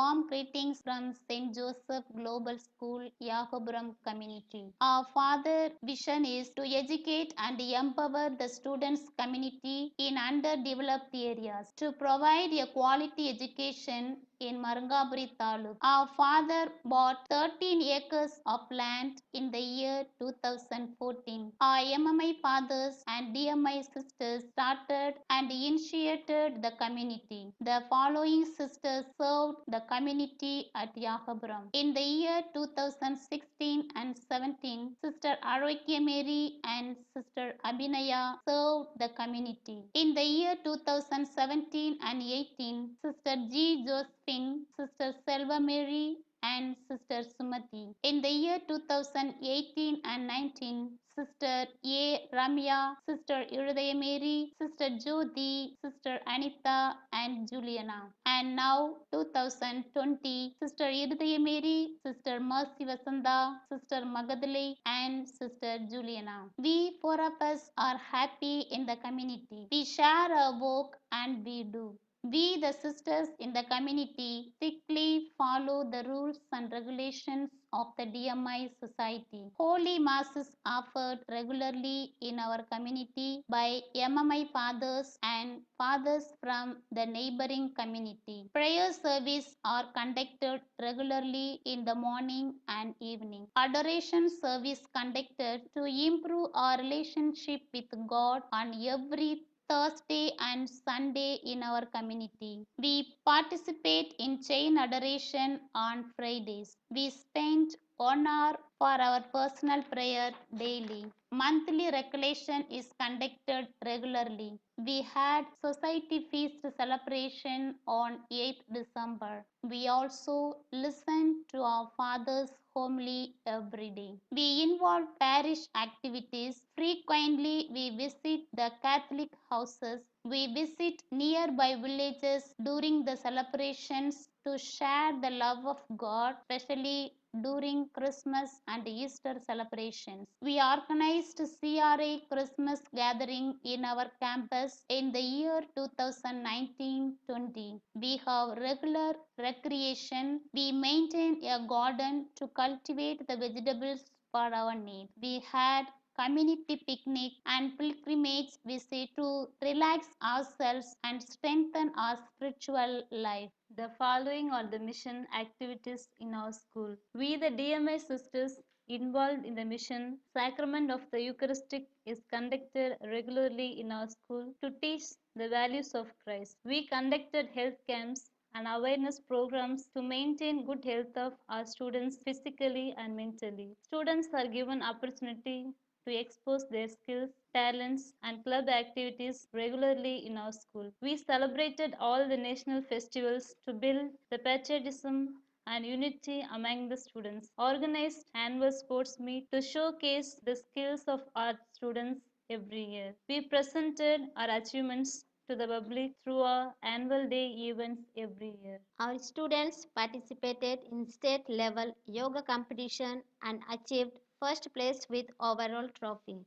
warm greetings from St. Joseph Global School, Yakoburam community. Our father vision is to educate and empower the students community in underdeveloped areas, to provide a quality education in Marangaburi Taluk. Our father bought 13 acres of land in the year 2014. Our MMI fathers and DMI sisters started and initiated the community. The following sisters served the community at Yahaburam. In the year 2016 and 17, Sister Arokya Mary and Sister Abhinaya served the community. In the year 2017 and 18, Sister G. Josephine, Sister Selva Mary, and Sister Sumati. In the year 2018 and 19, Sister A. Ramya, Sister Irudaya Mary, Sister Jyoti, Sister Anita, and Juliana. And now 2020, Sister Irudaya Mary, Sister Mercy Vasanta, Sister Magadali, and Sister Juliana. We four of us are happy in the community. We share our work and we do. We, the sisters in the community, strictly follow the rules and regulations of the DMI society. Holy Masses offered regularly in our community by MMI fathers and fathers from the neighboring community. Prayer service are conducted regularly in the morning and evening. Adoration service conducted to improve our relationship with God on every Thursday and Sunday in our community. We participate in chain adoration on Fridays. We spend 1 hour for our personal prayer daily. Monthly recollection is conducted regularly. We had society feast celebration on 8th December. We also listen to our Father's homily every day. We involve parish activities. Frequently, we visit the Catholic houses. We visit nearby villages during the celebrations to share the love of God, especially during Christmas and Easter celebrations. We organized CRA Christmas gathering in our campus in the year 2019-20. We have regular recreation. We maintain a garden to cultivate the vegetables for our need. We had community picnic and pilgrimage visit to relax ourselves and strengthen our spiritual life. The following are the mission activities in our school. We, the DMI sisters involved in the mission, Sacrament of the Eucharistic is conducted regularly in our school to teach the values of Christ. We conducted health camps and awareness programs to maintain good health of our students physically and mentally. Students are given opportunity to expose their skills, talents, and club activities regularly in our school. We celebrated all the national festivals to build the patriotism and unity among the students, organized annual sports meet to showcase the skills of our students every year. We presented our achievements to the public through our annual day events every year. Our students participated in state level yoga competition and achieved first place with overall trophy.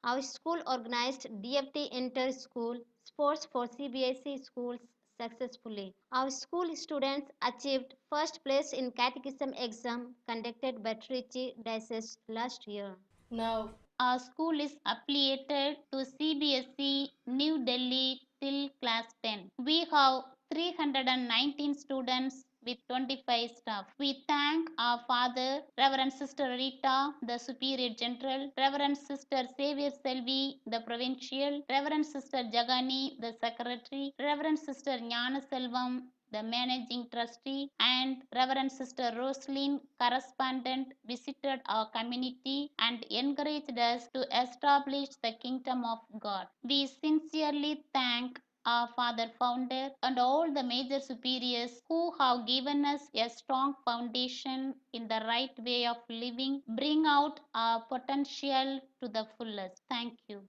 Our school organized DFT inter-school sports for CBSE schools successfully. Our school students achieved first place in catechism exam conducted by Trichy Diocese last year. Now, our school is affiliated to CBSE New Delhi till class 10. We have 319 students with 25 staff. We thank our father, Reverend Sister Rita, the Superior General, Reverend Sister Xavier Selvi, the Provincial, Reverend Sister Jagani, the Secretary, Reverend Sister Jnana Selvam, the Managing Trustee, and Reverend Sister Rosaline, correspondent, visited our community and encouraged us to establish the kingdom of God. We sincerely thank our Father Founder and all the major superiors who have given us a strong foundation in the right way of living, bring out our potential to the fullest. Thank you.